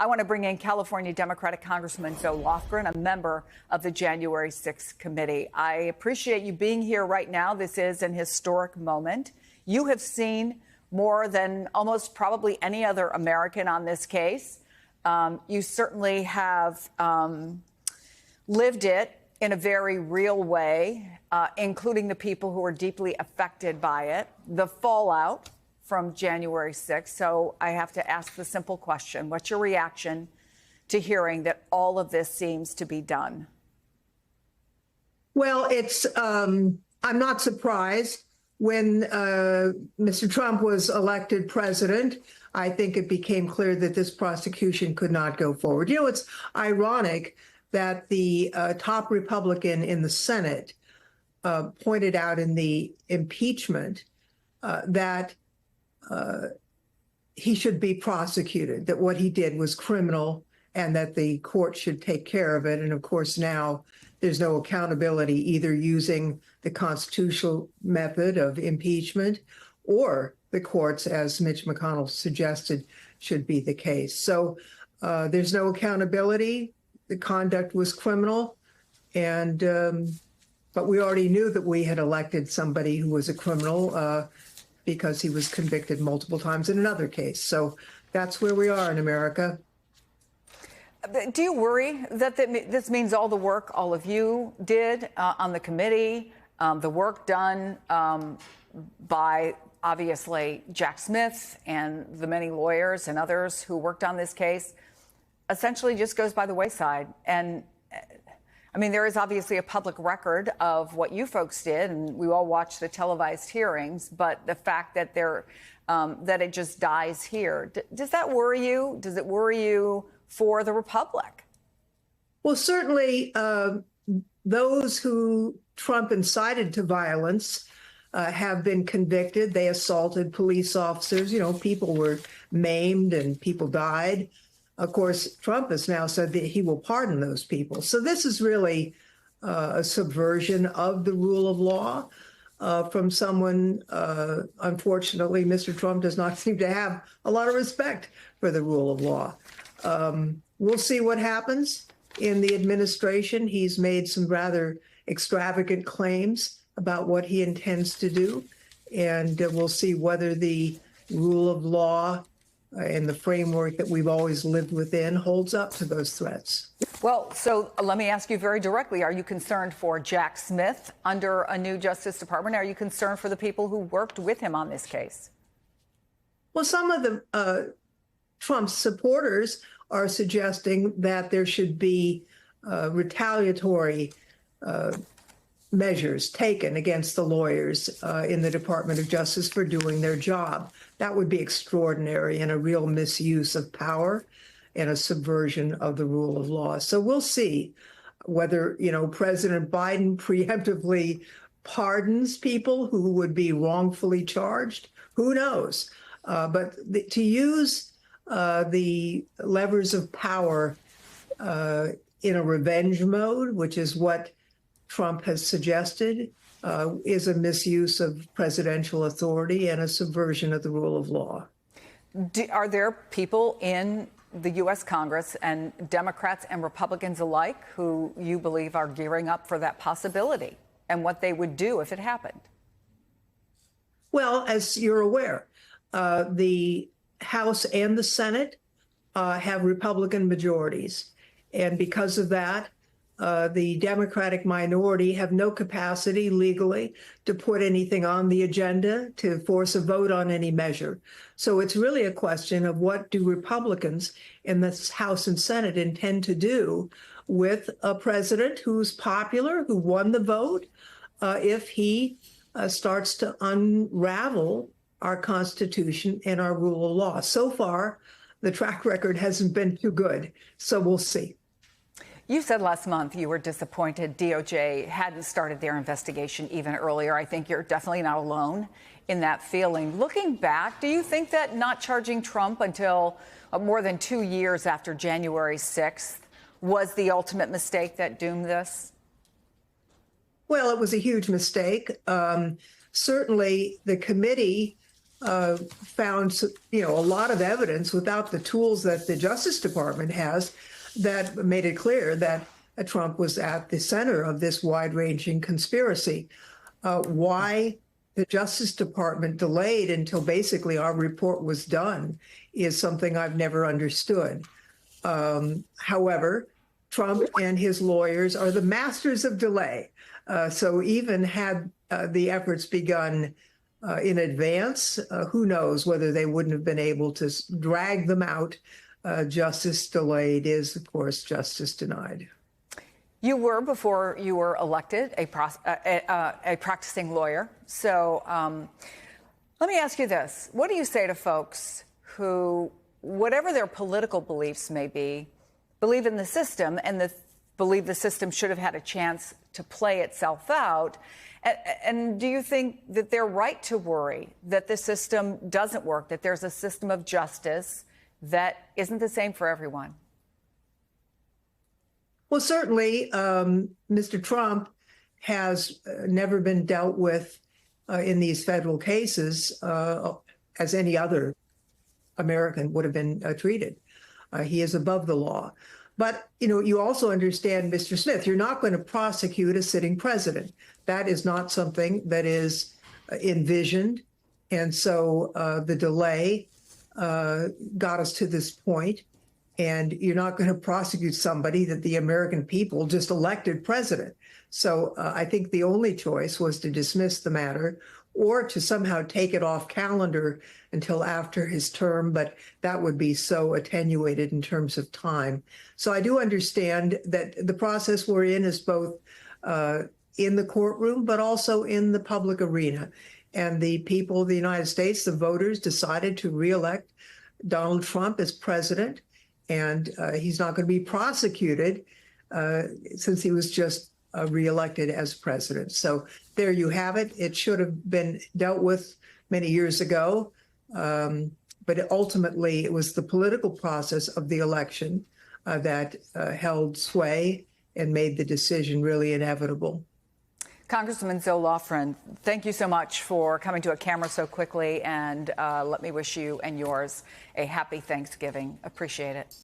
I want to bring in California Democratic Congressman Joe Lofgren, a member of the January 6th committee. I appreciate you being here right now. This is an historic moment. You have seen more than almost probably any other American on this case. You certainly have lived it in a very real way, including the people who are deeply affected by it, the fallout from January 6th. So I have to ask the simple question. What's your reaction to hearing that all of this seems to be done? Well, I'm not surprised. When Mr. Trump was elected president, I think it became clear that this prosecution could not go forward. You know, it's ironic that the top Republican in the Senate pointed out in the impeachment that he should be prosecuted, that what he did was criminal and that the court should take care of it. And of course, now there's no accountability, either using the constitutional method of impeachment or the courts, as Mitch McConnell suggested, should be the case. So there's no accountability. The conduct was criminal. And but we already knew that we had elected somebody who was a criminal because he was convicted multiple times in another case. So that's where we are in America. Do you worry that this means all the work all of you did on the committee, the work done by, obviously, Jack Smith and the many lawyers and others who worked on this case, essentially just goes by the wayside? And I mean, there is obviously a public record of what you folks did, and we all watched the televised hearings, but the fact that that it just dies here, does that worry you? Does it worry you for the Republic? Well, certainly those who Trump incited to violence have been convicted. They assaulted police officers. You know, people were maimed and people died. Of course, Trump has now said that he will pardon those people. So this is really a subversion of the rule of law from someone. Unfortunately, Mr. Trump does not seem to have a lot of respect for the rule of law. We'll see what happens in the administration. He's made some rather extravagant claims about what he intends to do, and we'll see whether the rule of law and the framework that we've always lived within holds up to those threats. Well, so let me ask you very directly. Are you concerned for Jack Smith under a new Justice Department? Are you concerned for the people who worked with him on this case? Well, some of the Trump's supporters are suggesting that there should be retaliatory measures taken against the lawyers in the Department of Justice for doing their job. That would be extraordinary and a real misuse of power and a subversion of the rule of law. So we'll see whether, you know, President Biden preemptively pardons people who would be wrongfully charged. Who knows? But to use the levers of power in a revenge mode, which is what Trump has suggested, is a misuse of presidential authority and a subversion of the rule of law. Are there people in the U.S. Congress, and Democrats and Republicans alike, who you believe are gearing up for that possibility and what they would do if it happened? Well, as you're aware, the House and the Senate have Republican majorities. And because of that, the Democratic minority have no capacity legally to put anything on the agenda, to force a vote on any measure. So it's really a question of what do Republicans in the House and Senate intend to do with a president who's popular, who won the vote, if he starts to unravel our Constitution and our rule of law. So far, the track record hasn't been too good. So we'll see. You said last month you were disappointed DOJ hadn't started their investigation even earlier. I think you're definitely not alone in that feeling. Looking back, do you think that not charging Trump until more than 2 years after January 6th was the ultimate mistake that doomed this? Well, it was a huge mistake. Certainly, the committee found, a lot of evidence without the tools that the Justice Department has that made it clear that Trump was at the center of this wide-ranging conspiracy. Why the Justice Department delayed until basically our report was done is something I've never understood. However, Trump and his lawyers are the masters of delay. So even had the efforts begun in advance, who knows whether they wouldn't have been able to drag them out. Justice delayed is, of course, justice denied. You were, before you were elected, a practicing lawyer. So let me ask you this. What do you say to folks who, whatever their political beliefs may be, believe in the system and believe the system should have had a chance to play itself out? And do you think that they're right to worry that the system doesn't work, that there's a system of justice that isn't the same for everyone? Well, certainly, Mr. Trump has never been dealt with in these federal cases as any other American would have been treated. He is above the law. But, you also understand, Mr. Smith, you're not going to prosecute a sitting president. That is not something that is envisioned. And so the delay got us to this point. And you're not going to prosecute somebody that the American people just elected president. So I think the only choice was to dismiss the matter or to somehow take it off calendar until after his term. But that would be so attenuated in terms of time. So I do understand that the process we're in is both in the courtroom, but also in the public arena. And the people of the United States, the voters, decided to reelect Donald Trump as president. And he's not going to be prosecuted since he was just reelected as president. So there you have it. It should have been dealt with many years ago. But ultimately, it was the political process of the election that held sway and made the decision really inevitable. Congresswoman Zoe Lofgren, thank you so much for coming to a camera so quickly. And let me wish you and yours a happy Thanksgiving. Appreciate it.